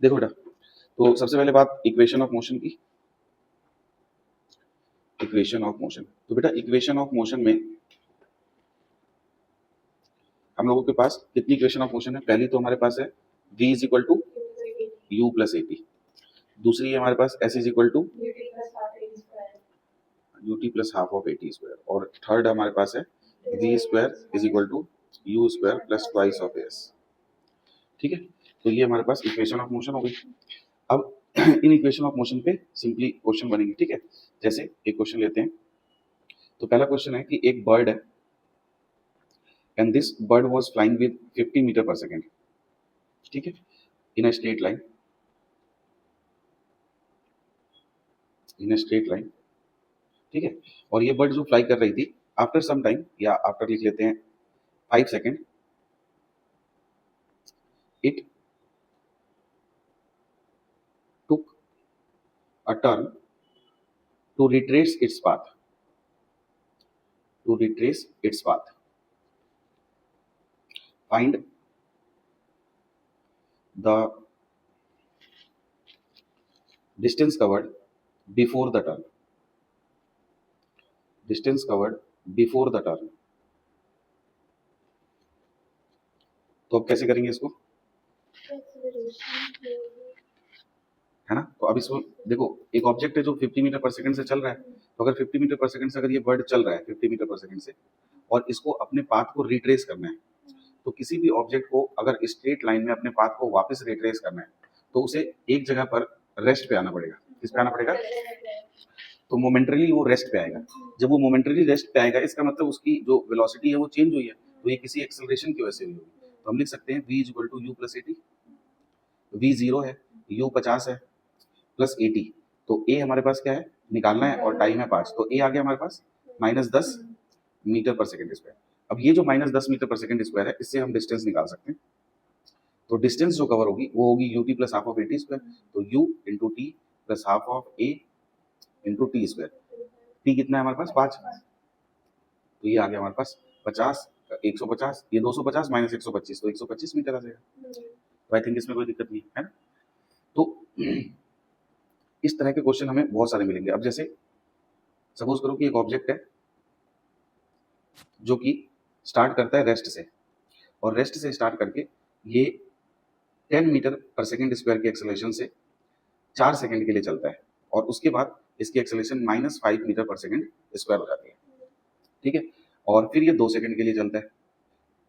देखो बेटा, तो सबसे पहले बात इक्वेशन ऑफ मोशन की। इक्वेशन ऑफ मोशन, तो बेटा इक्वेशन ऑफ मोशन में हम लोगों के पास कितनी इक्वेशन ऑफ मोशन है? पहली तो हमारे पास है v is equal to you plus A T, दूसरी है हमारे पास s is equal to U T plus half of A T square, और थर्ड हमारे पास है v square is equal to you square plus twice of S. ठीक है, तो ये हमारे पास इक्वेशन ऑफ मोशन हो गई। अब इन इक्वेशन ऑफ मोशन पे सिंपली क्वेश्चन बनेंगे। ठीक है, जैसे एक क्वेश्चन लेते हैं, तो पहला क्वेश्चन है कि एक बर्ड है and this bird was flying with 50 metre per second. ठीक है, in a straight line, in a straight line. ठीक है, और ये बर्ड जो फ्लाई कर रही थी, आफ्टर सम टाइम, या आफ्टर लिख लेते हैं 5 second, it took a turn to retrace its path, to retrace its path. Find the distance covered before the turn, distance covered before the turn। तो अब कैसे करेंगे इसको, है ना? तो अब इसको देखो, एक ऑब्जेक्ट है जो 50 मीटर पर सेकंड से चल रहा है, तो अगर 50 मीटर पर सेकंड से अगर ये बर्ड चल रहा है 50 मीटर पर सेकंड से, और इसको अपने पाथ को रिट्रेस करना है, तो किसी भी ऑब्जेक्ट को अगर स्ट्रेट लाइन में अपने पाथ को वापस रिट्रेस करना है, तो उसे एक जगह पर रेस्ट पे आना पड़ेगा। किस पे आना पड़ेगा? तो मोमेंटरीली वो रेस्ट पे आएगा। जब वो मोमेंटरीली रेस्ट पे आएगा, इसका मतलब उसकी जो वेलोसिटी है वो चेंज हुई है, तो ये किसी एक्सेलरेशन की वजह से हुई होगी। तो हम लिख सकते हैं v equal to you plus A T. v 0 है, u 50 है, प्लस ए टी। तो a हमारे पास क्या है, निकालना है, और टाइम है 5, तो a आ गया हमारे पास -10 मीटर पर सेकेंड स्क्वायर। अब ये जो -10 मीटर पर सेकेंड स्क्वायर है, इससे हम डिस्टेंस निकाल सकते हैं। तो डिस्टेंस जो कवर होगी वो होगी U T plus half of A T square. तो u into t plus half of a into t square. T कितना है हमारे पास? 5। तो ये आ गया हमारे पास 50, 150, ये 250 माइनस 125, तो 125 मीटर आ जाएगा। तो आई थिंक इसमें कोई दिक्कत नहीं है ना? तो इस तरह के क्वेश्चन हमें बहुत सारे मिलेंगे। अब जैसे सपोज करो कि एक ऑब्जेक्ट है जो कि स्टार्ट करता है रेस्ट से, और रेस्ट से स्टार्ट करके ये 10 मीटर पर सेकेंड स्क्वायर के एक्सेलरेशन से 4 सेकेंड के लिए चलता है, और उसके बाद इसकी acceleration -5 metre per second square हो जाती है। ठीक है, और फिर ये 2 सेकेंड के लिए चलता है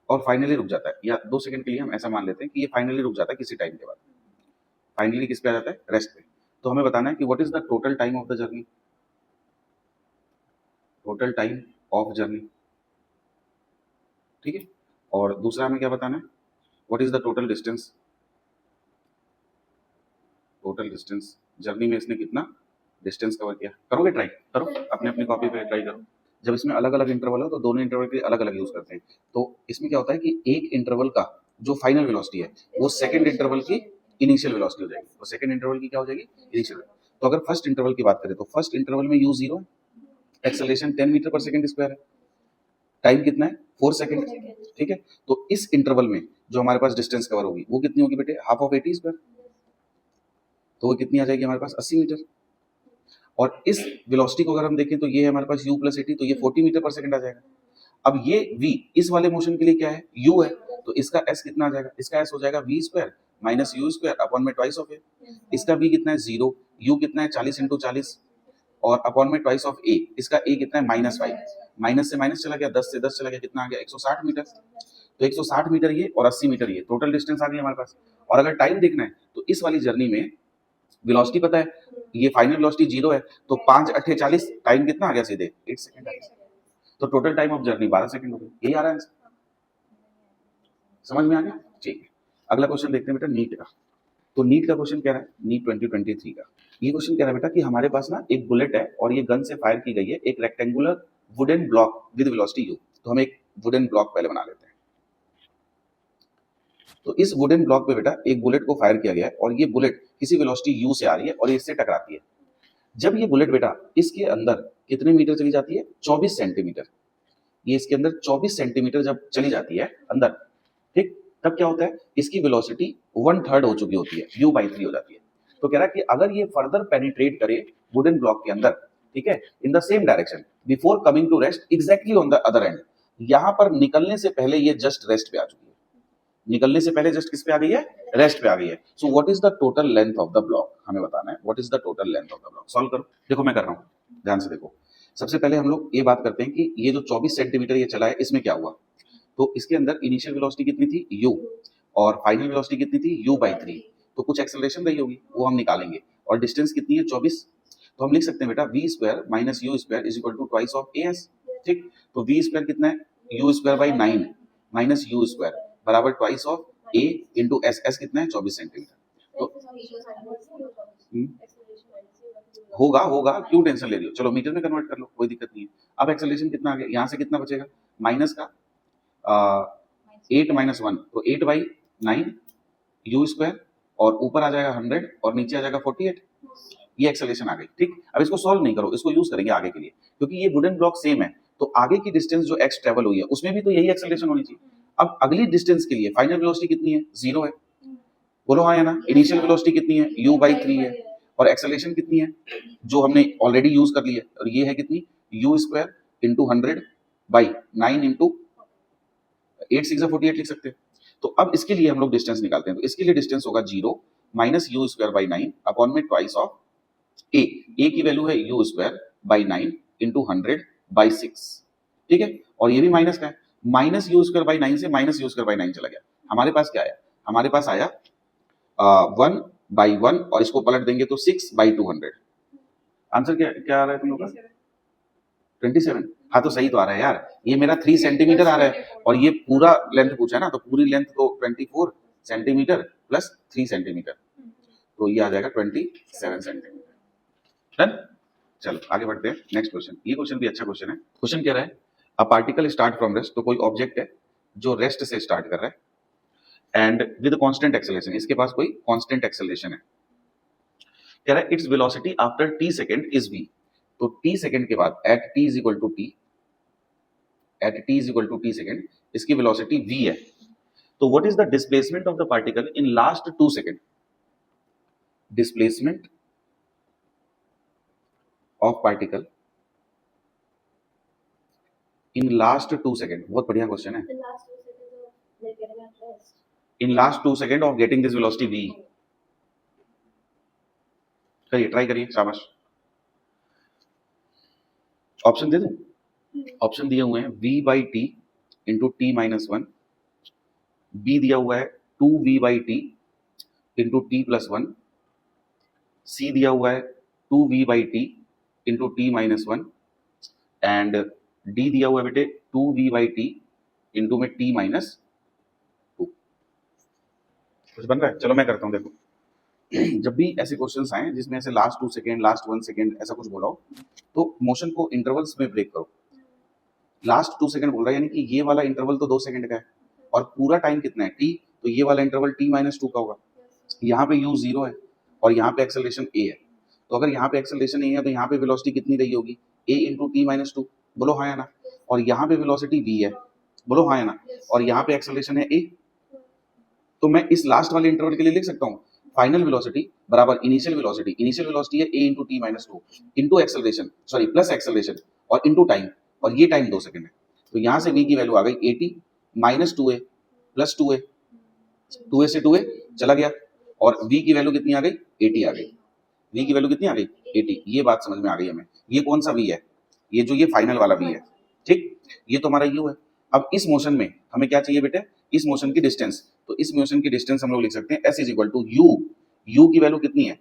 और फाइनली रुक जाता है, या 2 सेकेंड के लिए हम ऐसा मान लेते हैं कि ये फाइनली रुक जाता है किसी टाइम के बाद। फाइनली किस पे आ जाता है? रेस्ट पे। तो हमें बताना है कि what is the total time of the journey, total time of journey. ठीक है, और दूसरा हमें क्या बताना है, what is the total distance, total distance journey में इसने कितना डिस्टेंस कवर किया। करोगे? ट्राई करो, अपने अपनी कॉपी पे ट्राई करो। जब इसमें अलग अलग इंटरवल हो तो दोनों इंटरवल के अलग अलग यूज करते हैं। तो इसमें क्या होता है कि एक इंटरवल का जो फाइनल वेलोसिटी है वो सेकंड इंटरवल की इनिशियल वेलोसिटी हो जाएगी। तो सेकंड इंटरवल की क्या हो जाएगी? इनिशियल। तो अगर फर्स्ट इंटरवल की बात करें तो फर्स्ट इंटरवल में u 0 है, एक्सेलरेशन 10 मीटर पर सेकंड स्क्वायर है, टाइम कितना है? 4 सेकंड। ठीक है, तो इस इंटरवल में जो हमारे पास डिस्टेंस कवर होगी वो कितनी होगी बेटे? Half of 80 square. तो वो कितनी आ जाएगी हमारे पास? 80 मीटर। और इस वेलोसिटी को अगर हम देखें तो ये है हमारे पास u प्लस 80, तो ये 40 मीटर पर सेकंड आ जाएगा। अब ये v इस वाले मोशन के लिए क्या है? u है, तो इसका s कितना आ जाएगा? इसका s हो जाएगा v square minus u square upon में ट्वाइस ऑफ ए। इसका v कितना है? 0, u कितना है? 40 इंटू 40 और अपॉन में ट्वाइस ऑफ a। इसका a कितना है? -5, माइनस से माइनस चला गया, 10 से 10 चला गया, कितना आ गया? 160 मीटर। तो 160 मीटर ये और 80 मीटर ये, टोटल डिस्टेंस आ गई हमारे पास। और अगर टाइम देखना है तो इस वाली जर्नी में वेलोसिटी पता है, ये फाइनल वेलोसिटी 0 है, तो 5 8 40, टाइम कितना आ गया? सीधे 8 सेकंड आ गया। तो total time of journey 12 second हो गई। यही आ रहा है आंसर, समझ में आ गया? ठीक है, अगला क्वेश्चन देखते हैं बेटा नीट का। तो नीट का क्वेश्चन क्या रहा है? नीट 2023 का ये क्वेश्चन कह रहा है बेटा कि हमारे पास ना एक बुलेट है और ये गन से फायर की गई है एक rectangular wooden block with velocity u। तो हम एक वुडन ब्लॉक पहले बना लेते हैं। तो इस वुडन ब्लॉक पे बेटा एक बुलेट को फायर किया गया है, और ये बुलेट किसी वेलोसिटी u से आ रही है और ये इससे टकराती है। जब ये बुलेट बेटा इसके अंदर कितने मीटर चली जाती है? 24 सेंटीमीटर। ये इसके अंदर 24 सेंटीमीटर जब चली जाती है अंदर, ठीक, तब क्या होता है, इसकी वेलोसिटी 1/3 हो चुकी होती है, u/3 हो जाती है। तो कह रहा है कि अगर ये फर्दर पेनिट्रेट करे वुडन ब्लॉक के अंदर, ठीक है, in the same direction before coming to rest exactly on the other end, यहां पर निकलने से पहले ये जस्ट रेस्ट पे आ चुकी है, निकलने से पहले जस्ट किस पे आ गई है, रेस्ट पे आ गई है। So what is the total length of the block, हमें बताना है what is the total length of the block. Solve करो, देखो मैं कर रहा हूं, ध्यान से देखो। सबसे पहले हम लोग ये बात करते हैं कि ये जो 24 सेंटीमीटर ये चला है, इसमें क्या हुआ। तो इसके अंदर इनिशियल वेलोसिटी कितनी थी u, और फाइनल वेलोसिटी कितनी थी u/3। तो कुछ एक्सेलरेशन रही होगी, वो हम निकालेंगे। और डिस्टेंस कितनी है 24, तो हम लिख सकते हैं बेटा v² minus u² is equal to twice of as। ठीक, तो v² कितना है, u²/9 माइनस u² बराबर twice of a into S कितना है 24 सेंटीमीटर। तो होगा होगा, क्यों टेंशन ले रही हो, चलो मीटर में कन्वर्ट कर लो, कोई दिक्कत नहीं है। अब एक्सेलरेशन कितना आ गया, यहाँ से कितना बचेगा, माइनस का 8 माइनस 1, तो 8/9 u², और ऊपर आ जाएगा 100 और नीचे आ जाएगा 48। ये एक्सेलरेशन आ गई। ठीक, अब इसको सॉल्व नहीं करो, इसको यूज करेंगे आगे के लिए, क्योंकि ये वुडन ब्लॉक सेम है, तो आगे की डिस्टेंस जो x ट्रेवल हुई है उसमें भी तो यही एक्सेलरेशन होनी चाहिए। अब अगली डिस्टेंस के लिए फाइनल वेलोसिटी कितनी है, 0 है, बोलो हाँ या ना। इनिशियल वेलोसिटी कितनी है, u/3 है, और एक्सेलरेशन कितनी है जो हमने ऑलरेडी यूज कर ली है, और ये है कितनी, u² इंटू 100/9 इंटू 8 6 48 लिख सकते हैं। तो अब इसके लिए हम लोग डिस्टेंस निकालते हैं, तो इसके लिए डिस्टेंस होगा 0 माइनस u²/9 अपॉन में ट्वाइस ऑफ a की वैल्यू है u²/9 इंटू 100/6। ठीक है, और ये भी माइनस का है, माइनस u²/9 से माइनस u²/9 चला गया, हमारे पास क्या आया, हमारे पास आया 1/1, और इसको पलट देंगे तो 6/200। आंसर क्या क्या आ रहा है तुम लोग का, 27। हाँ तो सही तो आ रहा है यार, ये मेरा 3 सेंटीमीटर आ रहा है, और ये पूरा लेंथ पूछा है ना, तो पूरी लेंथ तो 24 सेंटीमीटर प्लस 3 सेंटीमीटर, तो ये आ जाएगा 27 सेंटीमीटर। डन, चलो आगे बढ़ते हैं नेक्स्ट क्वेश्चन। ये क्वेश्चन भी अच्छा क्वेश्चन है। क्वेश्चन कह रहा है a particle start from rest, तो कोई ऑब्जेक्ट है जो रेस्ट से स्टार्ट कर रहा है एंड विद कांस्टेंट एक्सेलरेशन, इसके पास कोई कांस्टेंट एक्सेलरेशन है। कह रहा है it's velocity after t second is v, तो t सेकंड के बाद at t is equal to t, at t is equal to t second इसकी वेलोसिटी v है। तो what is the displacement of the particle in last 2 second, displacement of particle in last 2 second, बहुत बढ़िया question है। In last 2 second of getting this velocity v, करिए try करिए, शाबाश। Option दे दूं, ऑप्शन दिए हुए हैं v/t into t minus 1, B दिया हुआ है 2v/t इंटू t प्लस 1, सी दिया हुआ है 2v/t into t minus 1, and D दिया हुआ है बेटे 2v/t इंटू में t माइनस 2। कुछ बन रहा है, चलो मैं करता हूं। देखो जब भी ऐसे क्वेश्चंस आए जिसमें ऐसे लास्ट 2 सेकंड लास्ट 1 सेकंड ऐसा कुछ बोला हो, तो मोशन को इंटरवल्स में ब्रेक करो। लास्ट 2 सेकंड बोल रहा है, यानी कि ये वाला इंटरवल तो 2 सेकंड का है, और पूरा टाइम कितना है t, तो ये वाला इंटरवल t माइनस 2 का होगा। यहाँ पे u 0 है और यहाँ पे एक्सेलरेशन a है, तो अगर यहाँ पे एक्सेलरेशन a है तो यहाँ पे वेलोसिटी कितनी रही होगी, a इंटू t माइनस 2, बोलो हाँ या ना। और यहाँ पे वेलोसिटी v है, बोलो हाँ या ना, और यहाँ पे एक्सेलरेशन है a। तो मैं इस लास्ट वाले इंटरवल के लिए लिख सकता हूँ फाइनल वेलोसिटी बराबर इनिशियल वेलोसिटी, इनिशियल वेलोसिटी है a into t minus 2 into acceleration, sorry plus acceleration और इंटू टाइम, और ये टाइम 2 सेकंड है। तो यहाँ से v की वैल्यू आ गई 80 minus 2a plus 2a, 2a से 2a चला गया, और v की वैल्यू कितनी आ गई, 80 आ गई। v की वैल्यू कितनी आ गई, 80। ये बात समझ में आ गई हमें, ये कौन सा v है, ये जो ये फाइनल वाला v है। ठीक, ये तो हमारा u है। अब इस मोशन में हमें क्या चाहिए बेटे, इस मोशन की डिस्टेंस, तो इस मोशन की डिस्टेंस हम लोग लिख सकते हैं s is equal to u, u की वैल्यू कितनी है,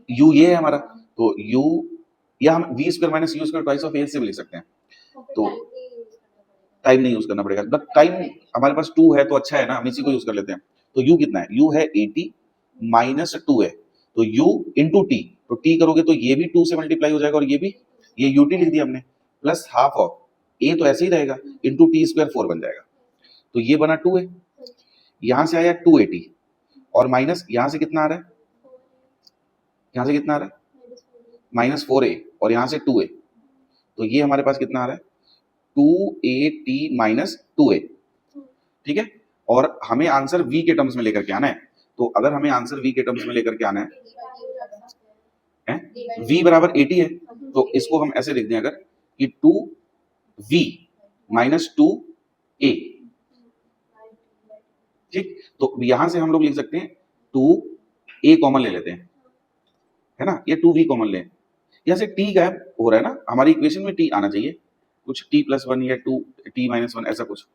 u ये है हमारा, तो u या हम v² minus u² twice of a से भी लिख सकते हैं। तो टाइम नहीं यूज करना पड़ेगा, बट टाइम हमारे पास 2 है तो अच्छा है ना, हम इसी को यूज कर लेते हैं। तो u कितना है, u है 80 माइनस 2 है, तो u इंटू t, तो t करोगे तो ये भी 2 से मल्टीप्लाई हो जाएगा, और ये भी, ये ut लिख दिया हमने, प्लस हाफ ऑफ a तो ऐसे ही रहेगा इंटू t² 4 बन जाएगा, तो ये बना 2 है। यहां से आया 280 और माइनस यहाँ से कितना आ रहा है, यहाँ से कितना आ रहा है माइनस 4a, और यहाँ से 2a, तो ये हमारे पास कितना आ रहा है 2at माइनस 2a। ठीक है, और हमें आंसर v के टर्म्स में लेकर के आना है। तो अगर हमें आंसर v के टर्म्स में लेकर के आना है v बराबर 80 है, तो इसको हम ऐसे लिख दें अगर कि 2v माइनस 2a, ठीक। तो यहां से हम लोग लिख सकते हैं 2a कॉमन ले लेते हैं, है ना, ये 2v कॉमन लें, यहाँ से t गायब हो रहा है ना, हमारी इक्वेशन में t आना चाहिए, कुछ t+1 या 2t-1 ऐसा कुछ।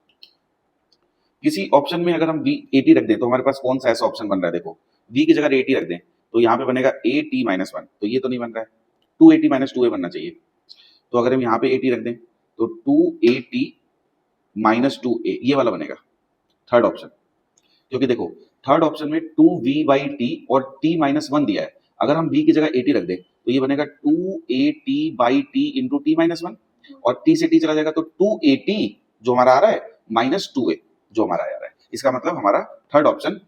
किसी ऑप्शन में अगर हम v 80 रख दें तो हमारे पास कौन सा ऐसा ऑप्शन बन रहा है, देखो v की जगह 80 रख दें तो यहाँ पे बनेगा at-1, तो ये तो नहीं बन रहा है, 280 - 2a बनना चाहिए। तो अगर हम यहाँ पे 80 रख दें तो 2at - 2a ये वाला बनेगा थर्ड ऑप्शन, क्योंकि देखो थर्ड ऑप्शन में 2v/t और t-1 दिया है, अगर हम v की जगह 80 रख दें तो ये बनेगा 2at/t इंटू t-1, और t से t चला जाएगा तो 2at जो हमारा आ रहा है माइनस 2a जो हमारा आ रहा है। इसका मतलब हमारा third option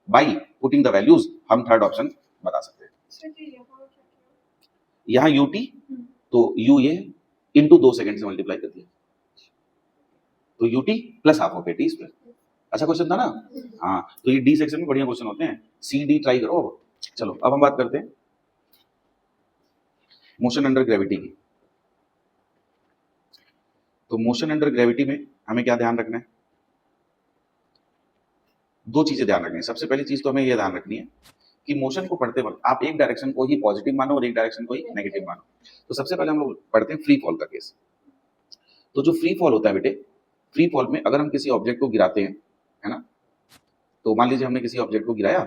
by putting the values हम थर्ड ऑप्शन बता सकते हैं। यहाँ ut तो u ये इंटू 2 सेकंड से मल्टीप्लाई कर दिया, तो ut plus half of at square. अच्छा क्वेश्चन था ना, हाँ। तो ये डी सेक्शन में बढ़िया क्वेश्चन होते हैं, सी डी ट्राई करो। चलो अब हम बात करते हैं मोशन अंडर ग्रेविटी की। तो मोशन अंडर ग्रेविटी में हमें क्या ध्यान रखना है, दो चीजें ध्यान रखनी है। सबसे पहली चीज तो हमें यह ध्यान रखनी है कि मोशन को पढ़ते वक्त आप एक डायरेक्शन को ही पॉजिटिव मानो और एक डायरेक्शन को ही नेगेटिव मानो। तो सबसे पहले हम लोग पढ़ते हैं फ्री फॉल का केस। तो जो फ्री फॉल होता है बेटे, फ्री फॉल में अगर हम किसी ऑब्जेक्ट को गिराते हैं, है ना, तो मान लीजिए हमने किसी ऑब्जेक्ट को गिराया,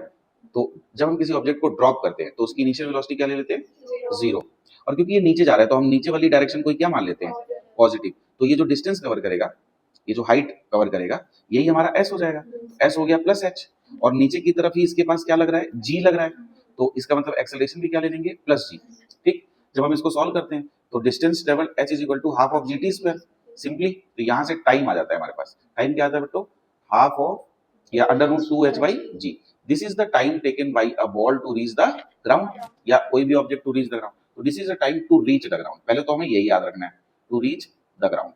तो जब हम किसी ऑब्जेक्ट को ड्रॉप करते हैं तो उसकी इनिशियल वेलोसिटी क्या ले लेते हैं, 0। और क्योंकि ये नीचे जा रहा है तो हम नीचे वाली डायरेक्शन को क्या मान लेते हैं, पॉजिटिव। तो ये जो डिस्टेंस कवर करेगा, ये जो हाइट कवर करेगा, यही हमारा s हो जाएगा। s हो गया प्लस h, और नीचे की तरफ ही इसके पास क्या लग रहा है, g लग रहा है, तो इसका मतलब एक्सेलरेशन भी क्या ले लेंगे, प्लस g, ठीक। जब हम इसको सॉल्व करते हैं तो distance travel h = half of gt square simply. तो यहाँ से टाइम आ जाता है हमारे पास, टाइम क्या आता है बेटो, हाफ ऑफ या √2h/g। This is the time taken by a ball to reach the ground, या कोई भी object to reach the ground. तो this is the time to reach the ground, पहले तो हमें यही याद रखना है, टू रीच द ग्राउंड।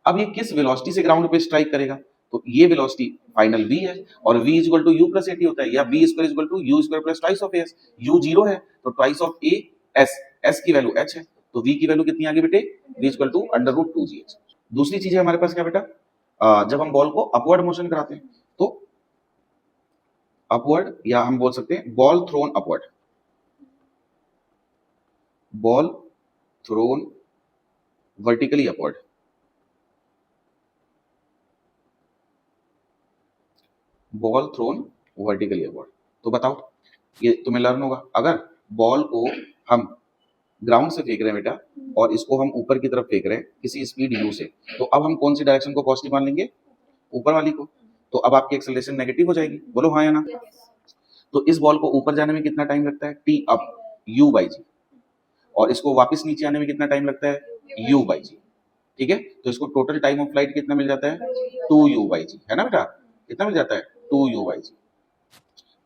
अब ये किस वेलोसिटी से ग्राउंड पे स्ट्राइक करेगा, तो ये वेलोसिटी फाइनल v है, और v = u + at होता है, या v² = u² + twice of as। u 0 है तो twice of a s, s की वैल्यू h है, तो v की वैल्यू कितनी आ गई बेटे, v = √2gh। दूसरी चीज है हमारे पास क्या बेटा, जब हम बॉल को अपवर्ड मोशन कराते हैं तो अपवर्ड, या हम बोल सकते हैं ball throne upward, ball thrown vertically upward, ball thrown vertically upward. तो बताओ, ये तुम्हें लर्न होगा। अगर बॉल को हम ग्राउंड से फेंक रहे हैं बेटा, और इसको हम ऊपर की तरफ फेंक रहे हैं किसी स्पीड u से, तो अब हम कौन सी डायरेक्शन को पॉजिटिव मान लेंगे, ऊपर वाली को। तो अब आपकी एक्सेलरेशन नेगेटिव हो जाएगी, बोलो हाँ या ना। तो इस बॉल को ऊपर जाने में कितना टाइम लगता है, t अप u/g, और इसको वापस नीचे आने में कितना टाइम लगता है, u/g, ठीक है। तो इसको टोटल टाइम ऑफ फ्लाइट कितना मिल जाता है, 2u/g, है ना बेटा, कितना मिल जाता है, 2u/g।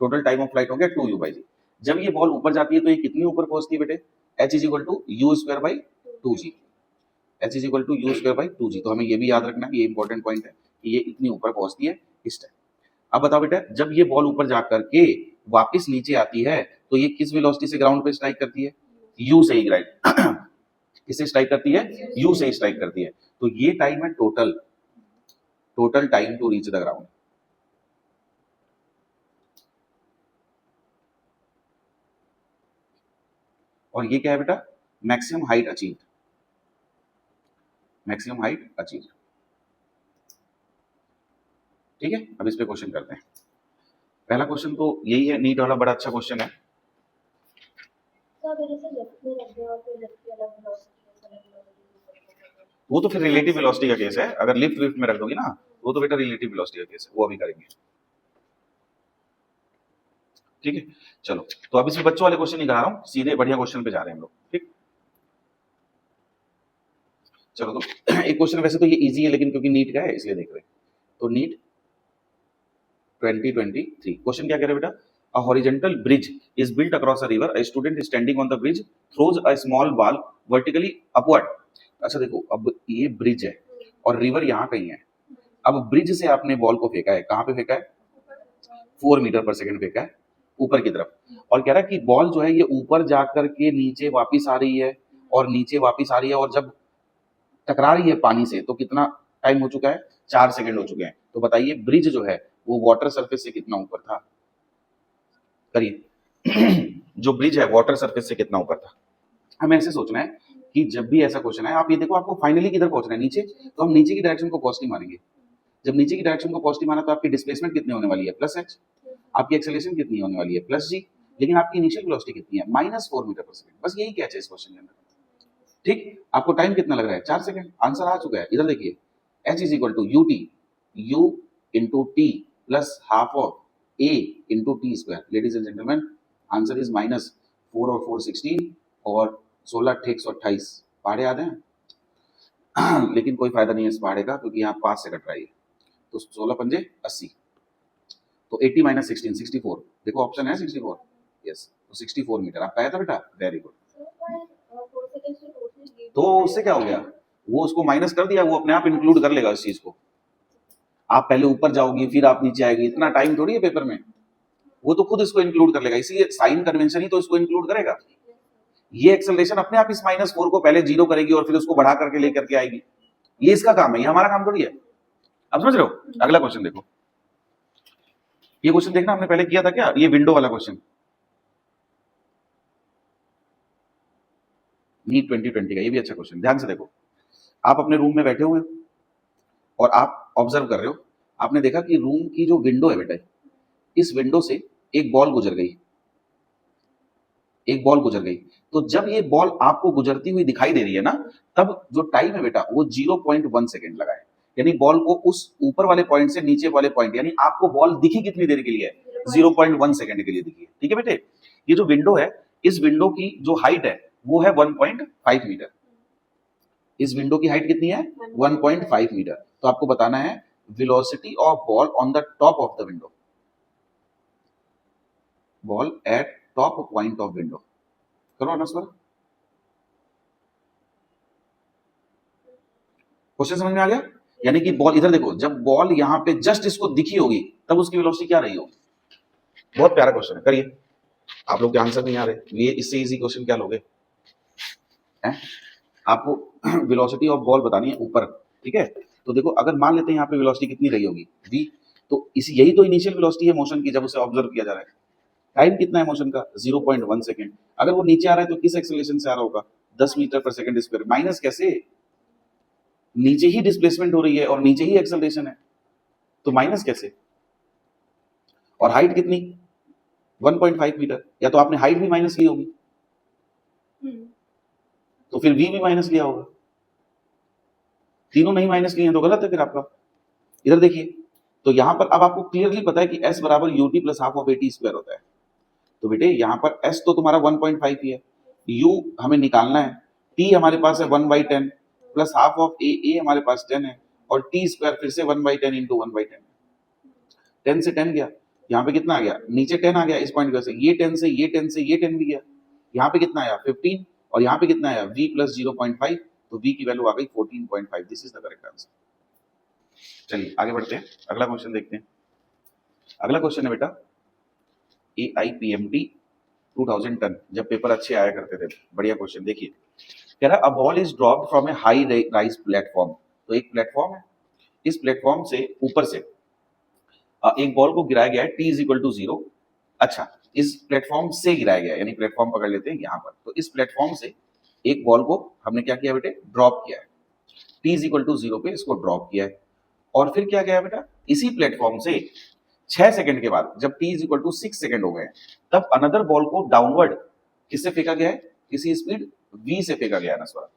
Total time of flight हो गया 2u/g। जब ये बॉल ऊपर जाती है तो ये कितनी ऊपर पहुंचती है बेटे, h = u²/2g, h = u²/2g। तो हमें ये भी याद रखना है, ये इंपॉर्टेंट पॉइंट है कि ये इतनी ऊपर पहुंचती है इस टाइम। अब बताओ बेटा, जब ये बॉल ऊपर जा करके वापस नीचे आती है तो ये किस वेलोसिटी से ग्राउंड पे स्ट्राइक करती है, u से ही राइट किससे स्ट्राइक करती है, u से ही स्ट्राइक करती है। तो ये टाइम है total time to reach the ground. और ये क्या है बेटा, maximum height achieved, maximum height achieved, ठीक है। अब इस पे क्वेश्चन करते हैं। पहला क्वेश्चन तो यही है, नीट वाला, बड़ा अच्छा क्वेश्चन है। वो तो फिर रिलेटिव वेलोसिटी का केस है, अगर लिफ्ट विफ्ट में रख दोगी ना, वो तो बेटा रिलेटिव वेलोसिटी का केस है, वो अभी करेंगे, ठीक है। चलो, तो अब इसमें बच्चों वाले क्वेश्चन नहीं करा रहा हूँ, सीधे बढ़िया क्वेश्चन पे जा रहे हैं हम लोग, ठीक। चलो, तो एक क्वेश्चन वैसे तो ये इजी है, लेकिन क्योंकि नीट का है इसलिए देख रहे हैं। तो नीट 2023 क्वेश्चन क्या कह रहे हैं बेटा, a horizontal bridge is built across a river, a student standing on the bridge throws a small ball vertically upward. अच्छा देखो, अब ये ब्रिज है और रिवर यहाँ कहीं है, अब ब्रिज से आपने बॉल को फेंका है, कहाँ पे फेंका है? 4 मीटर पर सेकंड फेंका है ऊपर की तरफ, और कह रहा है कि बॉल जो है ये ऊपर जाकर के नीचे वापिस आ रही है और नीचे वापिस आ रही है, और जब टकरा रही है पानी से तो कितना टाइम हो चुका है? 4 सेकंड हो चुके हैं। तो बताइए ब्रिज जो है वो वाटर सरफेस से कितना ऊपर था? करिए जो ब्रिज है वाटर सरफेस से कितना ऊपर था? हमें ऐसे सोचना है कि जब भी ऐसा क्वेश्चन है, आप ये देखो आपको फाइनली किधर पहुंचना है? नीचे। तो हम नीचे की डायरेक्शन को पॉजिटिव मानेंगे। जब नीचे की डायरेक्शन को पॉजिटिव माना तो आपकी डिस्प्लेसमेंट कितनी होने वाली है? Plus H. आपकी एक्सेलरेशन कितनी होने वाली है? प्लस जी। लेकिन आपकी इनिशियल वेलोसिटी कितनी है? -4 मीटर पर सेकंड। बस यही कैच है इस क्वेश्चन के अंदर। ठीक, आपको टाइम कितना लग रहा है? 4 सेकंड। आंसर आ चुका है, इधर देखिए, h is equal to ut, u into t plus half of a into t square. Ladies and gentleman, answer is -4 और 4 16 और 16 × 128। पहाड़े याद हैं? लेकिन कोई फायदा नहीं है इस पहाड़े का, क्योंकि यहाँ 5 से कट रहा है। तो 16 पंजे 80, तो 80 - 16 64। देखो ऑप्शन है 64, यस। तो 64 मीटर आपका आया था बेटा, वेरी गुड। तो उससे क्या हो गया? वो उसको माइनस कर दिया, वो अपने आप इंक्लूड कर लेगा इस चीज को। आप पहले ऊपर जाओगी फिर आप नीचे आएगी, इतना टाइम थोड़ी है पेपर में। वो तो खुद इसको इंक्लूड कर लेगा, इसीलिए साइन कन्वेंशन ही तो इसको इंक्लूड करेगा। ये एक्सेलरेशन अपने आप इस -4 को पहले 0 करेगी और फिर उसको बढ़ा करके लेकर के आएगी। ये इसका काम है, ये हमारा काम थोड़ी है। अब समझ रहे हो? अगला क्वेश्चन देखो। ये क्वेश्चन देखना हमने पहले किया था क्या? ये विंडो वाला क्वेश्चन, नीट 2020 का। ये भी अच्छा क्वेश्चन, ध्यान से देखो। आप अपने रूम में बैठे हुए हो और आप ऑब्जर्व कर रहे हो। आपने देखा कि रूम की जो विंडो है बेटा, इस विंडो से एक बॉल गुजर गई, एक बॉल गुजर गई। तो जब ये बॉल आपको गुजरती हुई दिखाई दे रही है ना, तब जो टाइम है बेटा वो 0.1 सेकेंड लगा है। यानी बॉल को उस ऊपर वाले पॉइंट से नीचे वाले पॉइंट, यानी आपको बॉल दिखी कितनी देर के लिए? 0.1 सेकेंड के लिए दिखी है। ठीक है बेटे, ये जो विंडो है, इस विंडो की जो हाइट है वो है 1.5 मीटर। इस विंडो की हाइट कितनी है? 1.5 मीटर। तो आपको बताना है velocity of ball on the top of the window, ball eight top point of window. करो आंसर। क्वेश्चन समझ में आ गया? यानी कि बॉल, इधर देखो, जब बॉल यहां पे जस्ट इसको दिखी होगी तब उसकी वेलोसिटी क्या रही होगी? बहुत प्यारा क्वेश्चन है, करिए। आप लोग के आंसर नहीं आ रहे, ये इससे इजी क्वेश्चन क्या लोगे? आपको वेलोसिटी ऑफ बॉल बतानी है ऊपर, ठीक है? तो देखो, अगर मान लेते हैं यहाँ पे वेलोसिटी कितनी रही होगी? v। तो इसी, यही तो इनिशियल वेलोसिटी है मोशन की जब उसे ऑब्जर्व किया जा रहा है। टाइम कितना है मोशन का? 0.1 सेकंड। अगर वो नीचे आ रहा है तो किस एक्सेलरेशन से आ रहा होगा? 10 मीटर पर सेकंड स्क्वायर। माइनस कैसे? नीचे ही डिस्प्लेसमेंट हो रही है और नीचे ही एक्सेलरेशन है, तो माइनस कैसे? और हाइट कितनी? 1.5 मीटर। या तो आपने हाइट भी माइनस ली होगी, तो फिर v भी माइनस लिया होगा। तीनों नहीं माइनस लिए हैं तो गलत है फिर आपका। इधर देखिए, तो यहां पर अब आपको क्लियरली पता है कि s बराबर ut plus half of at square होता है। तो बेटे यहाँ पर s तो तुम्हारा 1.5 ही है, u हमें निकालना है, t हमारे पास है 1/10 प्लस हाफ ऑफ a हमारे पास 10 है, और t स्क्वायर फिर से 1/10 इंटू 1/10। 10 से 10 गया, यहाँ पे कितना आ गया? नीचे 10 आ गया इस पॉइंट से, ये 10 से ये 10 से ये 10 भी गया। यहाँ पे कितना आया? 15। और यहाँ पे कितना आया? v प्लस 0.5, तो v की वैल्यू आ गई 14.5। This is the correct answer. चलिए आगे बढ़ते हैं, अगला क्वेश्चन देखते हैं। अगला क्वेश्चन है बेटा AIPMT 2000 टन, जब पेपर अच्छे आया करते थे। बढ़िया क्वेश्चन, देखिए कह रहा है a ball is dropped from A high rise platform. तो एक प्लेटफॉर्म है, इस प्लेटफॉर्म से ऊपर से एक बॉल को गिराया गया है t इज इक्वल टू 0। अच्छा, इस प्लेटफॉर्म से गिराया गया, यानी प्लेटफॉर्म पकड़ लेते हैं यहाँ पर। तो इस प्लेटफॉर्म से एक बॉल को हमने क्या किया बेटे? ड्रॉप किया है। t इज इक्वल टू 0 पे इसको ड्रॉप किया है, और फिर क्या गया बेटा? इसी प्लेटफॉर्म से 6 सेकंड के बाद, जब t is equal to 6 second हो गए, तब अनदर बॉल को डाउनवर्ड किससे फेंका गया है? किसी स्पीड v से फेंका गया है ना स्वरा।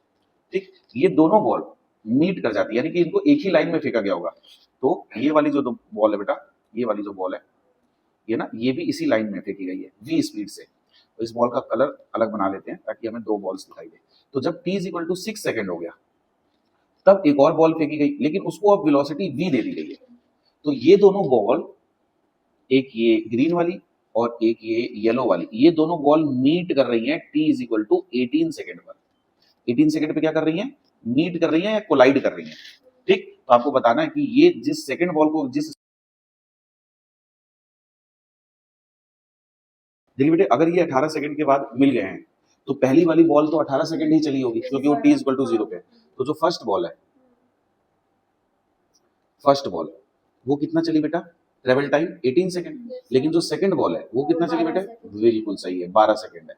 ठीक, ये दोनों बॉल मीट कर जाती है, यानी कि इनको एक ही लाइन में फेंका गया होगा। तो ये वाली जो बॉल है बेटा, ये वाली जो बॉल है, ये ना, ये भी इसी लाइन में फेंकी गई है v स्पीड से। तो इस बॉल का कलर अलग बना लेते हैं ताकि हमें दो बॉल्स दिखाई दे। तो जब t is equal to 6 second हो गया, तब एक और बॉल फेंकी गई, लेकिन उसको अब वेलोसिटी v दे दी गई है। तो ये दोनों बॉल, एक ये ग्रीन वाली और एक ये येलो वाली, ये दोनों बॉल मीट कर रही हैं t is equal to 18 second पर। 18 सेकंड पे क्या कर रही हैं? मीट कर रही हैं या कोलाइड कर रही हैं। ठीक, तो आपको बताना है कि ये जिस सेकंड बॉल को जिस, देखिए बेटे अगर ये 18 सेकंड के बाद मिल गए हैं तो पहली वाली बॉल तो 18 सेकंड ही चली होगी क्योंकि वो t इक्वल टू 0 पे है। तो जो फर्स्ट बॉल है, फर्स्ट बॉल वो कितना चली बेटा, ट्रेवल टाइम 18 सेकंड। लेकिन जो सेकंड बॉल है वो कितना चली बेटे, बिल्कुल सही है 12 सेकंड है।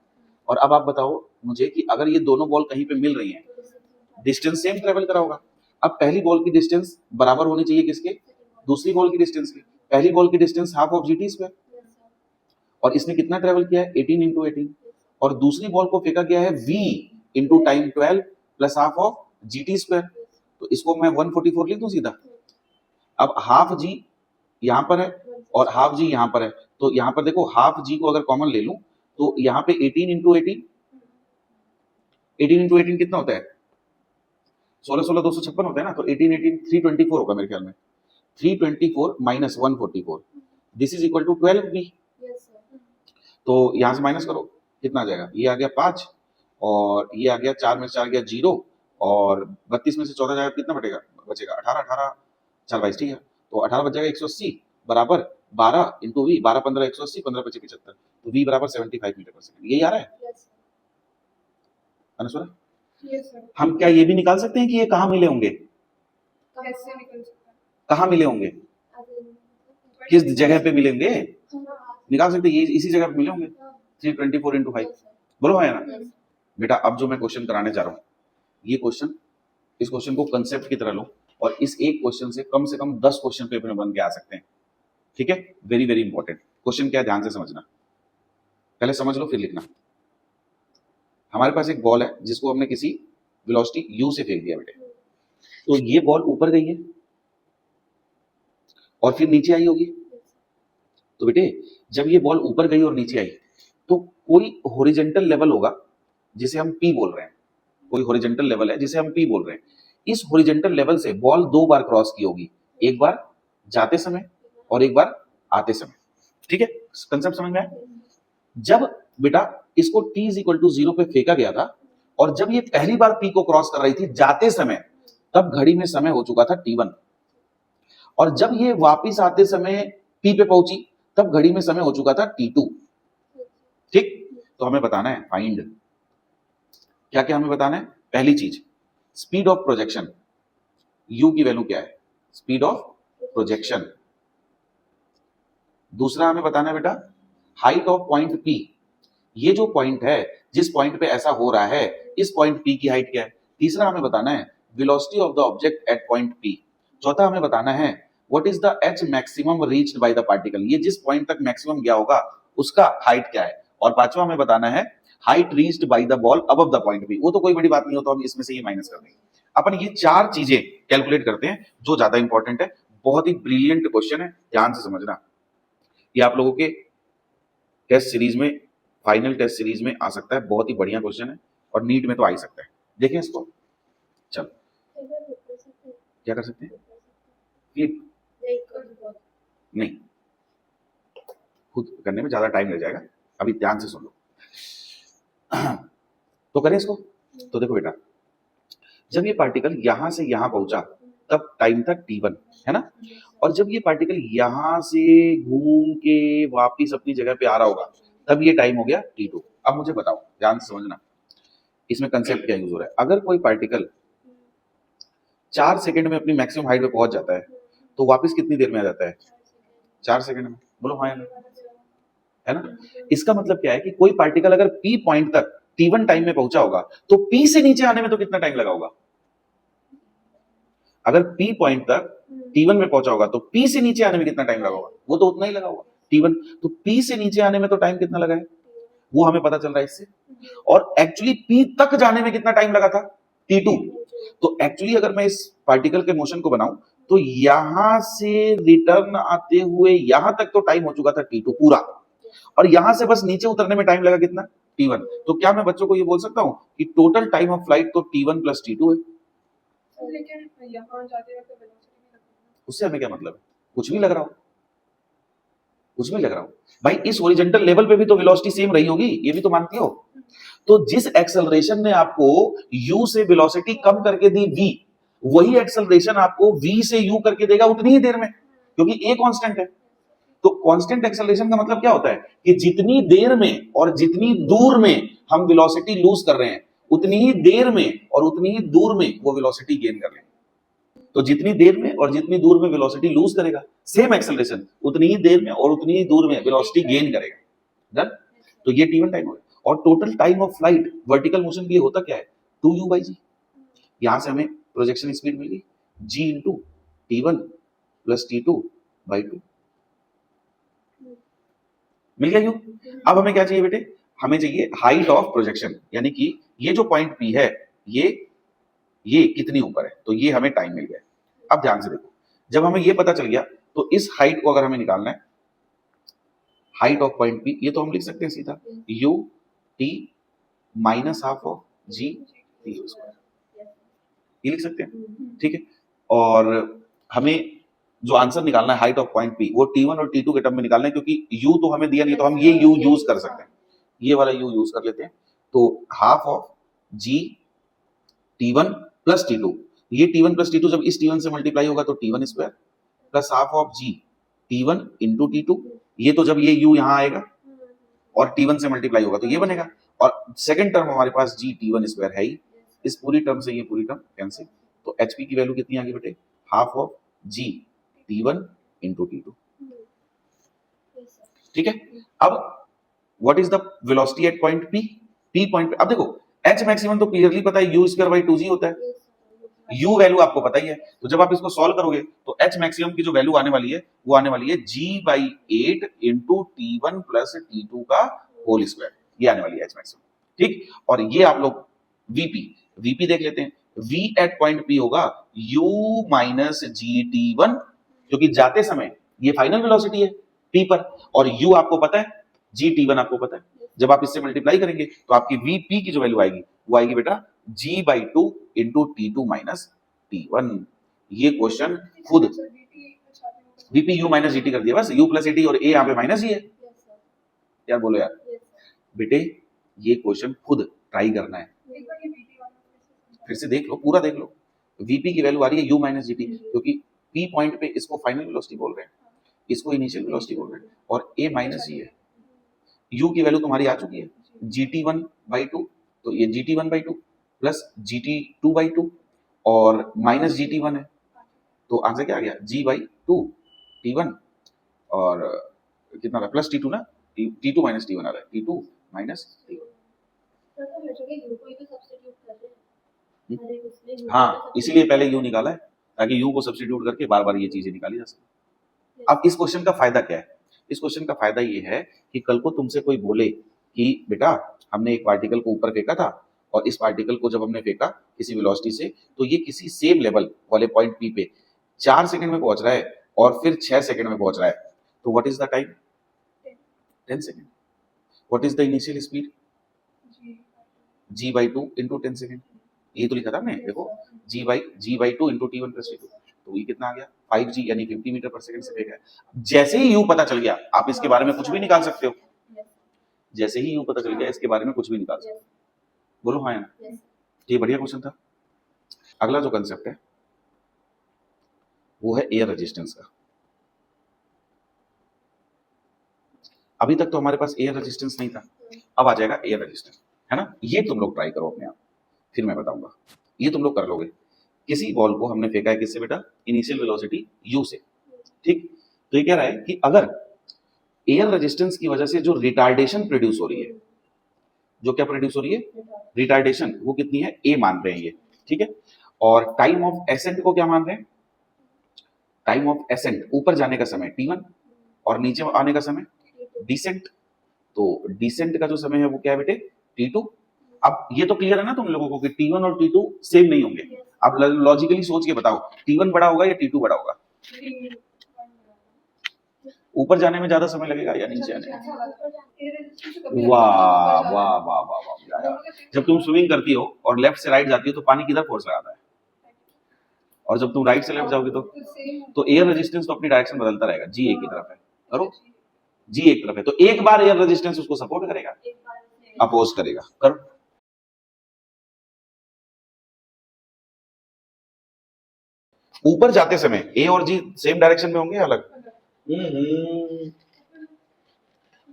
और अब आप बताओ मुझे कि अगर ये दोनों बॉल कहीं पे मिल रही हैं, डिस्टेंस सेम ट्रेवल करा होगा। अब पहली बॉल की डिस्टेंस बराबर होनी चाहिए किसके, दूसरी बॉल की डिस्टेंस की। पहली बॉल की distance half of GT square, और इसने कितना ट्रेवल किया है 18 इंटू 18, और दूसरी बॉल को फेंका गया है v into time 12 plus half of GT square. तो इसको मैं 144 लिख दूं सीधा। अब हाफ जी यहाँ पर है और हाफ जी यहाँ पर है, तो यहाँ पर देखो हाफ जी को अगर कॉमन ले लूं तो यहाँ पे 18 इंटू 18, 18 इंटू 18 कितना होता है, 16 16 256 होता है ना। तो 18 18 324 होगा मेरे ख्याल में, 324 minus 144, this is equal to 12v। तो यहां से माइनस करो कितना आ जाएगा, ये आ गया 5 और ये आ गया 4 में से 4 गया 0 और 32 में से 14 जाएगा कितना बचेगा, बचेगा 18, 18 4 22 ठीक है। तो 18 बच जाएगा 180 बराबर 12 इंटू वी, 12 15 180, 15 25 75, तो वी बराबर 75 मीटर पर सेकंड। यही आ रहा है अनुस्वरा? हम क्या ये भी निकाल सकते हैं कि ये कहाँ मिले होंगे, कहाँ मिले होंगे, किस जगह पे मिलेंगे, निकाल सकते हैं, ये इसी जगह पे मिले होंगे 324 इंटू 5। बोलो हाँ या ना बेटा। अब जो मैं क्वेश्चन कराने जा रहा हूँ ये क्वेश्चन, इस क्वेश्चन को कंसेप्ट की तरह लो और इस एक क्वेश्चन से कम 10 क्वेश्चन पेपर में बन के आ सकते हैं, ठीक है। वेरी वेरी इंपॉर्टेंट क्वेश्चन क्या है, ध्यान से समझना, पहले समझ लो फिर लिखना। हमारे पास एक बॉल है जिसको हमने किसी वेलोसिटी u से फेंक दिया बेटे, तो ये बॉल ऊपर गई है और फिर नीचे आई होगी। तो बेटे जब ये बॉल ऊपर गई और नीचे आई तो कोई हॉरिजॉन्टल लेवल होगा जिसे हम p बोल रहे हैं, कोई हॉरिजॉन्टल लेवल है जिसे हम p बोल रहे हैं। इस हॉरिजॉन्टल लेवल से बॉल 2 बार क्रॉस की होगी, एक बार जाते समय और एक बार आते समय, ठीक है। कंसेप्ट समझ में आया? जब बेटा इसको t इज इक्वल टू 0 पे फेंका गया था और जब ये पहली बार p को क्रॉस कर रही थी जाते समय, तब घड़ी में समय हो चुका था t1, और जब ये वापिस आते समय p पे पहुंची तब घड़ी में समय हो चुका था t2, ठीक। तो हमें बताना है फाइंड, क्या क्या हमें बताना है, पहली चीज स्पीड ऑफ प्रोजेक्शन, u की वैल्यू क्या है, स्पीड ऑफ प्रोजेक्शन। दूसरा हमें बताना है बेटा हाइट ऑफ पॉइंट p, ये जो पॉइंट है जिस पॉइंट पे ऐसा हो रहा है इस पॉइंट p की हाइट क्या है। तीसरा हमें बताना है velocity of the object at point p। चौथा हमें बताना है what is the h maximum reached by the particle, ये जिस पॉइंट तक मैक्सिमम गया होगा उसका हाइट क्या है। और पांचवा हमें बताना है height reached by the ball above the point p। वो तो कोई बड़ी बात नहीं हो, तो हम इसमें से ये माइनस कर देंगे। अपन ये 4 चीजें कैलकुलेट करते हैं जो ज्यादा इंपॉर्टेंट है, बहुत ही ब्रिलियंट क्वेश्चन है, ध्यान से समझना। ये आप लोगों के टेस्ट सीरीज में, फाइनल टेस्ट सीरीज में आ सकता है, बहुत ही बढ़िया क्वेश्चन है और नीट में तो आ ही सकता है। देखें इसको, चलो क्या कर सकते हैं, फ्लिप नहीं, खुद करने में ज्यादा टाइम लग जाएगा, अभी ध्यान से सुन लो। तो करें इसको। तो देखो बेटा जब ये पार्टिकल यहां से यहां पहुंचा तब टाइम था t1, है ना। और जब ये पार्टिकल यहां से घूम के वापिस अपनी जगह पे आ रहा होगा तब ये टाइम हो गया t2। अब मुझे बताओ, ध्यान से समझना, इसमें कंसेप्ट क्या यूज हो रहा है। अगर कोई पार्टिकल 4 सेकंड में अपनी मैक्सिमम हाइट पे पहुंच जाता है तो वापस कितनी देर में आ जाता है, 4 सेकंड में। बोलो हाँ या नहीं, है ना। इसका मतलब क्या है कि कोई पार्टिकल अगर p पॉइंट तक t1 टाइम में पहुंचा होगा तो p से नीचे आने में तो कितना टाइम लगा होगा। अगर p पॉइंट तक t1 में पहुंचा होगा तो p से नीचे आने में कितना टाइम लगा होगा, वो तो उतना ही लगा होगा t1। तो p से नीचे आने में तो टाइम कितना लगा है वो हमें पता चल रहा है इससे, और एक्चुअली p तक जाने में कितना टाइम लगा था t2। तो एक्चुअली अगर मैं इस पार्टिकल के मोशन को बनाऊं तो यहां से रिटर्न आते हुए यहां तक तो टाइम हो चुका था t2 पूरा, और यहां से बस नीचे उतरने में टाइम लगा कितना t1। तो क्या मैं बच्चों को ये बोल सकता हूं कि टोटल टाइम ऑफ फ्लाइट तो t1 प्लस t2 है। लेकिन यहां जाते वक्त वेलोसिटी उससे हमें क्या मतलब है, कुछ भी लग रहा हो, कुछ भी लग रहा हो भाई, इस हॉरिजॉन्टल लेवल पे भी तो वेलोसिटी सेम रही होगी, ये भी तो मानती हो। तो जिस एक्सेलरेशन ने आपको u से वेलोसिटी कम करके दी v, वही एक्सेलरेशन आपको v से u करके देगा उतनी ही देर में, क्योंकि a कांस्टेंट है। तो कांस्टेंट एक्सेलरेशन का मतलब क्या होता है कि जितनी देर में और जितनी दूर में हम वेलोसिटी लूज कर रहे हैं, उतनी ही देर में और उतनी ही दूर में वो वेलोसिटी गेन कर लेंगे। तो जितनी देर में और जितनी दूर में वेलोसिटी लूज करेगा, सेम एक्सेलरेशन उतनी ही देर में और उतनी ही दूर में वेलोसिटी गेन करेगा। डन। तो ये t1 टाइम हो गया। और total time of flight vertical motion के लिए होता क्या है, 2u/g। यहां से हमें प्रोजेक्शन स्पीड मिल गई g into t1 plus t2/2 मिल गया यू। अब हमें क्या चाहिए बेटे, हमें चाहिए हाइट ऑफ प्रोजेक्शन, यानी कि ये जो पॉइंट P है ये कितनी ऊपर है, तो ये हमें टाइम मिल गया। अब ध्यान से देखो, जब हमें ये पता चल गया तो इस हाइट को अगर हमें निकालना है, हाइट ऑफ पॉइंट P, ये तो हम लिख सकते हैं सीधा u t minus half of g t square, ये लिख सकते हैं, ठीक है। और हमें जो आंसर निकालना है हाइट ऑफ पॉइंट P, वो t1 और t2 के टर्म में निकालना है, क्योंकि u तो हमें दिया नहीं, तो हम ये u यूज कर सकते हैं, ये वाला u यूज कर लेते हैं। तो half of g t1 plus t2, ये t1 प्लस t2 जब इस t1 से मल्टीप्लाई होगा तो t1 square plus half of g t1 into t2, ये तो जब ये u यहाँ आएगा और t1 से मल्टीप्लाई होगा तो ये बनेगा। और सेकंड टर्म हमारे पास g t1 स्क्वायर है ही, इस पूरी टर्म से ये पूरी टर्म कैंसिल। तो hp की वैल्यू कितनी आ गई बेटे, half of g t1 into t2, ठीक है। अब what is the velocity at point P point पे। अब देखो h मैक्सिमम तो क्लियरली पता है, u स्क्वायर बाई 2g होता है, u वैल्यू आपको पता ही है। तो जब आप इसको सॉल्व करोगे तो h मैक्सिमम की जो वैल्यू आने वाली है वो आने वाली है g/8 into t1 plus t2 का होल स्क्वायर, ये आने वाली है h मैक्सिमम, ठीक। और ये आप लोग vp देख लेते हैं, v एट पॉइंट P होगा u माइनस gt1, क्योंकि जाते समय ये फाइनल वेलोसिटी है P पर, और u आपको पता है, gt1 आपको पता है। जब आप इससे मल्टीप्लाई करेंगे तो आपकी vp की जो वैल्यू आएगी वो आएगी बेटा g/2 into t2 minus t1। ये क्वेश्चन खुद vp u माइनस gt कर दिया, बस u प्लस at और a यहाँ पे माइनस ही है यार, बोलो यार बेटे, ये क्वेश्चन खुद ट्राई करना है, फिर से देख लो, पूरा देख लो। vp की वैल्यू आ रही है u माइनस gt, क्योंकि p पॉइंट पे इसको फाइनल वेलोसिटी बोल रहे हैं, इसको इनिशियल वेलोसिटी बोल रहे हैं, और a माइनस ही है। u की वैल्यू तुम्हारी आ चुकी है gt1/2, तो ये gt1/2 प्लस gt2/2 और माइनस gt1 है, तो आंसर क्या आ गया g/2 t1 और कितना था प्लस t2 ना, t2 माइनस t1 आ रहा है, t2 माइनस t1। हाँ, इसीलिए पहले u निकाला है ताकि u को सब्स्टिट्यूट करके बार बार ये चीजें निकाली जा सके। अब इस क्वेश्चन का फायदा क्या है, इस क्वेश्चन का फायदा ये है कि कल को तुमसे कोई बोले कि बेटा हमने एक पार्टिकल को ऊपर फेंका था और इस पार्टिकल को जब हमने फेंका किसी वेलोसिटी से तो ये किसी सेम लेवल वाले पॉइंट P पे 4 सेकंड में पहुंच रहा है और फिर 6 सेकंड में पहुंच रहा है, तो what is the time, 10 second. What is the initial speed, g/2 into 10 second, ये तो लिखा था हमने, देखो g/2 into t1 plus t2, तो ये कितना आ गया 5g यानी 50 मीटर पर सेकंड से फेंका है। जैसे ही u पता चल गया आप इसके बारे में कुछ भी निकाल सकते हो, जैसे ही u पता चल गया इसके बारे में कुछ भी निकाल सकते हो, बोलो हाँ या ना। ये बढ़िया क्वेश्चन था। अगला जो कंसेप्ट है वो है एयर रेजिस्टेंस का। अभी तक तो हमारे पास एयर रेजिस्टेंस नहीं था, अब आ जाएगा एयर रेजिस्टेंस, है ना। ये तुम लोग ट्राई करो अपने आप, फिर मैं बताऊंगा, ये तुम लोग कर लोगे। किसी बॉल को हमने फेंका है किससे बेटा, इनिशियल वेलोसिटी u से, ठीक। तो ये कह रहा है कि अगर एयर रेजिस्टेंस की वजह से जो रिटार्डेशन प्रोड्यूस हो रही है, जो क्या प्रोड्यूस हो रही है, रिटार्डेशन, वो कितनी है, a मान रहे हैं ये, ठीक है। और टाइम ऑफ एसेंट को क्या मान रहे हैं, टाइम ऑफ एसेंट ऊपर जाने का समय t1 और नीचे आने का समय डिसेंट, तो डिसेंट का जो समय है वो क्या है बेटे t2। अब ये तो क्लियर है ना तुम लोगों को कि t1 और t2 सेम नहीं होंगे। अब लॉजिकली सोच के बताओ t1 बड़ा होगा या t2 बड़ा होगा, ऊपर जाने में ज्यादा समय लगेगा या नीचे आने में। वाह वाह वाह वाह वाह, जब तुम स्विमिंग करती हो और लेफ्ट से राइट जाती हो तो पानी किधर फोर्स लगाता है, और जब तुम राइट से लेफ्ट जाओगे तो एयर रेजिस्टेंस तो अपनी डायरेक्शन बदलता रहेगा, जी एक ही तरफ है, करो जी एक तरफ है, तो एक बार एयर रेजिस्टेंस उसको सपोर्ट करेगा, अपोज करेगा, करो। ऊपर जाते समय ए और जी सेम डायरेक्शन में होंगे या अलग? हम्म।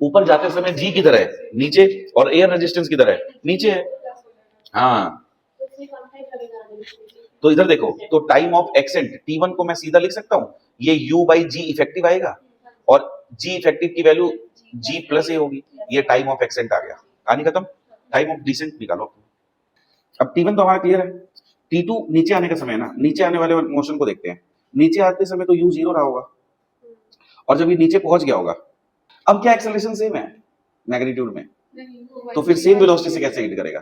ऊपर जाते समय जी किधर है? नीचे। और एयर रेजिस्टेंस किधर है? नीचे है। हाँ, तो इधर देखो, तो टाइम ऑफ एक्सेंट T1 को मैं सीधा लिख सकता हूं, ये U बाई जी इफेक्टिव आएगा और जी इफेक्टिव की वैल्यू G प्लस ए होगी। ये टाइम ऑफ एक्सेंट आ गया, कहानी खत्म। टाइम ऑफ डिसेंट निकालो। अब T1 तो हमारा क्लियर है। T2 नीचे आने का समय है ना, नीचे आने वाले मोशन को देखते हैं। नीचे आते समय तो U जीरो रहा होगा और जब ये नीचे पहुंच गया होगा, अब क्या एक्सेलरेशन सेम है मैग्नीट्यूड में, तो फिर सेम वेलोसिटी से कैसे हिट करेगा?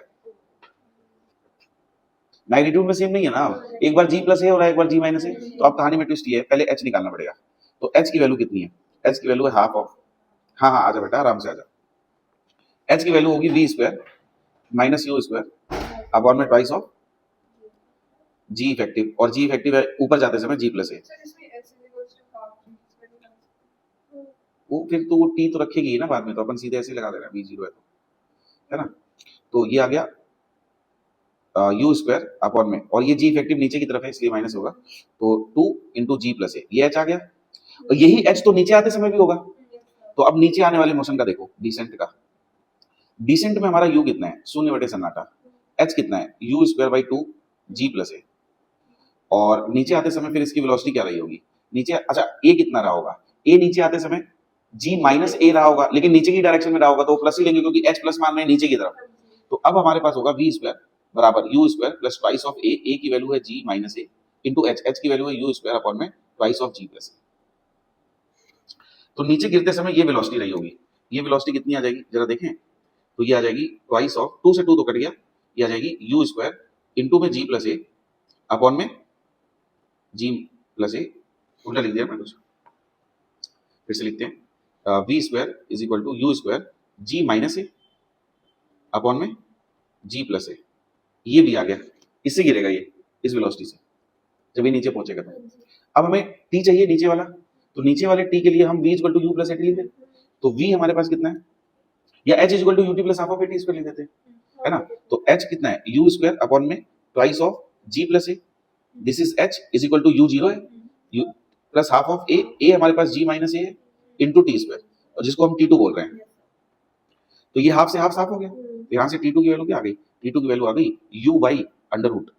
मैग्नीट्यूड में सेम नहीं है ना। एक बार जी प्लस ए हो रहा है, एक बार जी माइनस ए। तो अब कहानी में ट्विस्ट ये है, पहले एच निकालना पड़ेगा। तो एच की वैल्यू कितनी है? एच की वैल्यू है हाफ ऑफ, हाँ हाँ आजा बेटा आराम से आजा। एच की वैल्यू होगी v square minus u square upon में ट्वाइस ऑफ जी इफेक्टिव, और जी इफेक्टिव है ऊपर जाते समय जी प्लस ए। वो फिर तो वो टी तो रखेगी ना बाद में, तो अपन सीधे ऐसे लगा देना, वी जीरो है ना। तो ये आ गया यू स्क्वायर अपॉन में, और ये जी इफेक्टिव नीचे की तरफ है इसलिए माइनस होगा, तो 2 इंटू जी प्लस ए, ये एच आ गया। और यही एच तो नीचे आते समय भी होगा। तो अब नीचे आने वाले मोशन का देखो, डिसेंट का। डिसेंट में हमारा यू कितना है? शून्य बटे सन्नाटा। एच कितना है? U square by 2 g plus a. और नीचे आते समय फिर इसकी वेलोसिटी क्या रही होगी? नीचे, अच्छा ए कितना रहा होगा? ए नीचे आते समय जी माइनस ए रहा होगा, लेकिन नीचे की डायरेक्शन में रहा होगा तो वो प्लस ही लेंगे क्योंकि एच प्लस मान रहे हैं नीचे की तरफ। तो अब हमारे पास होगा वी स्क्वायर बराबर u square plus twice of a की वैल्यू है g minus a into h की वैल्यू है यू स्क्वायर अपॉन में twice of g plus a. तो नीचे गिरते समय ये वेलोसिटी रही होगी। ये वेलोसिटी कितनी आ जाएगी जरा देखें, तो ये आ जाएगी ट्वाइस ऑफ, 2 से 2 तो कट गया, ये आ जाएगी यू स्क्वायर इंटू में जी प्लस ए अपॉन में जी प्लस ए, उल्टा लिख दिया मैं कुछ, फिर से लिखते हैं v square is equal to you square g minus a upon में जी प्लस ए। ये भी आ गया, इससे गिरेगा ये, इस वेलोसिटी से जब ये नीचे पहुंचेगा। तो अब हमें टी चाहिए नीचे वाला, तो नीचे वाले टी के लिए हम v equal to you plus A t लिख दें। तो v हमारे पास कितना है, या h equal to U T plus half of A T square लिख देते हैं, है ना। तो h कितना है? यू स्क्वायर अपॉन में twice of g plus a, this is h is equal to u zero है, u plus half of a हमारे पास g माइनस ए है इंटू टी स्क्वायर, और जिसको हम T2 बोल रहे हैं। तो ये हाफ से हाफ साफ हो गया, यहाँ से T2 की वैल्यू क्या आ गई? T2 की वैल्यू आ गई u by under root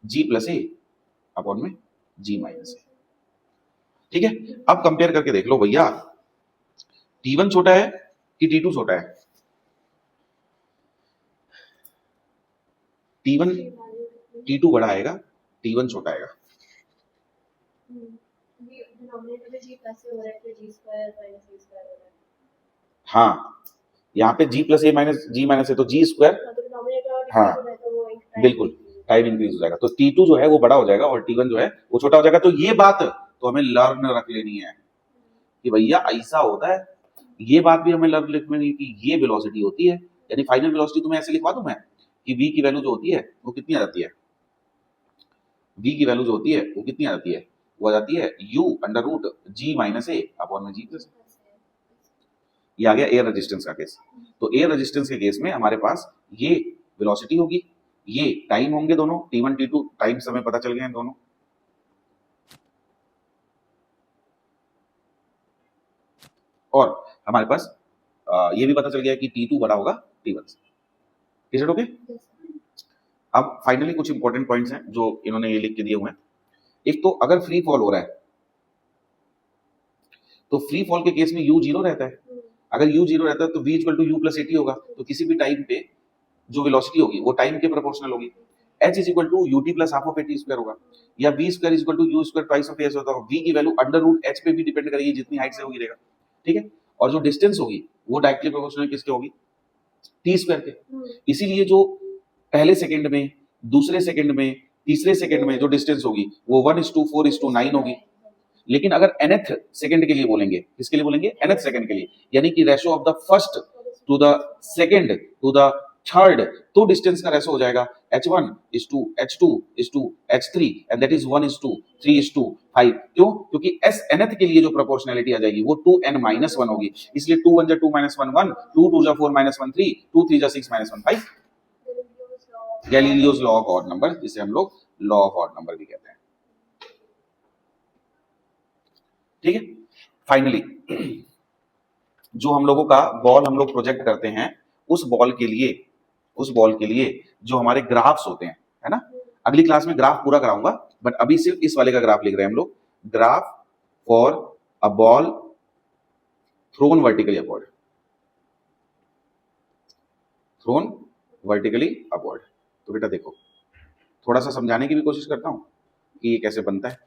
g plus a upon में जी माइनस ए। ठीक है, अब कंपेयर करके देख लो भैया, T1 छोटा है कि T2 छोटा है? T1 T2 बड़ा आएगा, T1 छोटा आएगा। हाँ, यहाँ पे g प्लस ए माइनस जी माइनस है तो जी स्क्वायर, हाँ बिल्कुल टाइम इंक्रीज हो जाएगा, तो T2 जो है वो बड़ा हो जाएगा और T1 जो है वो छोटा हो जाएगा। तो ये बात तो हमें लर्न रख लेनी है कि भैया ऐसा होता है। ये बात भी हमें लर्न रख लेनी है कि ये वेलोसिटी होती है, यानी फाइनल वेलोसिटी तुम्हें ऐसे लिखवा दूं मैं कि v की वैल्यू जो होती है वो कितनी आ जाती है? v की वैल्यू जो होती है वो कितनी आ जाती है? वो आ जाती है u under root ji minus a upon में जी प्लस। ये आ गया एयर रेजिस्टेंस का केस। तो एयर रेजिस्टेंस के केस में हमारे पास ये वेलोसिटी होगी, ये टाइम होंगे दोनों, T1 T2 टाइम समय पता चल गए हैं दोनों। और हमारे पास ये भी पता चल गया कि T2 बड़ा होगा T1 से। Is it okay? अब फाइनली कुछ इंपॉर्टेंट पॉइंट्स हैं जो इन्होंने ये लिख के दिए हुए हैं। एक तो अगर फ्री फॉल हो रहा है तो फ्री फॉल के केस में u जीरो रहता है। अगर u जीरो रहता है तो v equal to you plus A t होगा, तो किसी भी टाइम पे जो वेलोसिटी होगी वो टाइम के प्रोपोर्शनल होगी। h is equal to U T plus half of A T square होगा, या v square is equal to you square twice of a होता है। v की वैल्यू अंडर रूट h पे भी डिपेंड करेगी, जितनी हाइट से होगी रहेगा, ठीक है। और जो डिस्टेंस होगी वो डायरेक्टली प्रोपोर्शनल किसके होगी? टी स्क्वायर के। इसीलिए जो पहले सेकंड में, दूसरे सेकंड में, तीसरे सेकंड में जो डिस्टेंस होगी वो 1:4:9 होगी। लेकिन अगर nth सेकंड के लिए बोलेंगे, किसके लिए बोलेंगे? nth सेकंड के लिए, यानी कि ratio of the first to the second to the third, तो डिस्टेंस का रेशो हो जाएगा h1 is to h2 is to h3 and that is 1 is to 3 is to 5। क्यों? क्योंकि s nth के लिए जो प्रोपोर्शनैलिटी आ जाएगी वो 2n-1 होगी, इसलिए 2 1 2 -1 1, 2 2 4 -1 3, 2 3 6 -1 5। Galileo's law of odd number, जिसे हम लोग लॉ ऑफ ऑड नंबर भी कहते हैं। ठीक है। फाइनली जो हम लोगों का बॉल हम लोग प्रोजेक्ट करते हैं, उस बॉल के लिए जो हमारे ग्राफ्स होते हैं, है ना, अगली क्लास में ग्राफ पूरा कराऊंगा, बट अभी सिर्फ इस वाले का ग्राफ लिख रहे हैं हम लोग, graph for a ball thrown vertically upward, thrown vertically upward. तो बेटा देखो, थोड़ा सा समझाने की भी कोशिश करता हूं कि ये कैसे बनता है।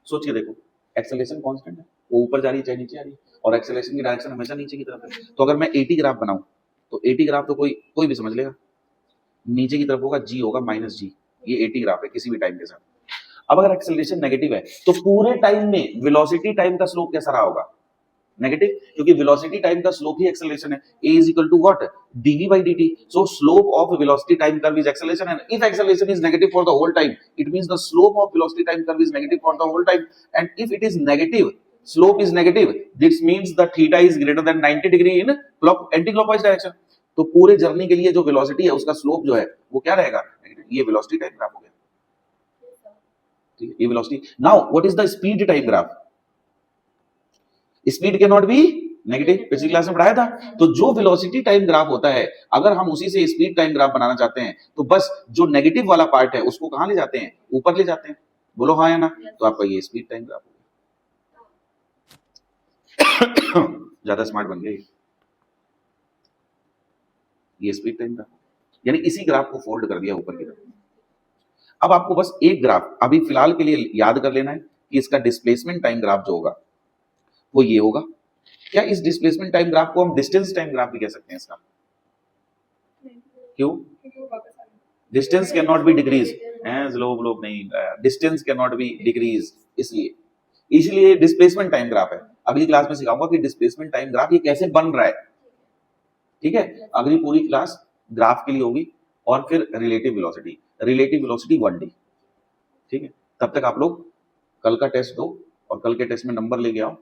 सोचिए, देखो, एक्सेलरेशन कांस्टेंट है, वो ऊपर जा रही है चाहे नीचे आ रही है, और एक्सेलरेशन की डायरेक्शन हमेशा नीचे की तरफ है। तो अगर मैं 80 ग्राफ बनाऊं, तो 80 ग्राफ तो कोई कोई भी समझ लेगा, नीचे की तरफ होगा जी, होगा माइनस जी, ये 80 ग्राफ है किसी भी टाइम के साथ। अब अगर एक्सेलरेशन नेगेटिव है, तो पूरे टाइम में वेलोसिटी टाइम का स्लोप कैसा रहा होगा? नेगेटिव, क्योंकि वेलोसिटी टाइम का स्लोप ही एक्सेलरेशन है। a is equal to what? dv by dt. So slope of velocity time curve is acceleration, and if acceleration is negative for the whole time, it means the slope of velocity time curve is negative for the whole time. And if it is negative, slope is negative, this means the theta is greater than 90 degree in anti-clockwise direction. तो पूरे journey के लिए जो velocity है उसका slope जो है वो क्या रहेगा? ये वेलोसिटी टाइम ग्राफ हो गया, ठीक है, ये velocity. Now what is the speed time graph? Speed can not be negative, पिछली क्लास में पढ़ाया था। तो जो वेलोसिटी टाइम ग्राफ होता है, अगर हम उसी से स्पीड टाइम ग्राफ बनाना चाहते हैं, तो बस जो नेगेटिव वाला पार्ट है उसको कहां ले जाते हैं? ऊपर ले जाते हैं। बोलो हाँ या ना? तो आपका ये स्पीड टाइम ग्राफ हो गया। ज्यादा स्मार्ट बन गए, ये स्पीड टाइम ग्राफ, यानी इसी ग्राफ को फोल्ड कर दिया ऊपर की तरफ। अब आपको बस एक ग्राफ अभी फिलहाल के लिए याद कर लेना है कि इसका डिस्प्लेसमेंट टाइम ग्राफ जो होगा वो ये होगा। क्या इस डिस्प्लेसमेंट टाइम ग्राफ को हम डिस्टेंस टाइम ग्राफ भी कह सकते हैं इसका? क्यों? Distance can not be decrease, लोग नहीं, distance can not be decrease, इसलिए डिस्प्लेसमेंट टाइम ग्राफ है। अगली क्लास में सिखाऊंगा कि डिस्प्लेसमेंट टाइम ग्राफ ये कैसे बन रहा है, ठीक है। अगली पूरी क्लास ग्राफ के लिए होगी, और फिर रिलेटिव वेलोसिटी 1D, ठीक है। तब तक आप लोग कल का टेस्ट दो और कल के टेस्ट में नंबर लेके आओ।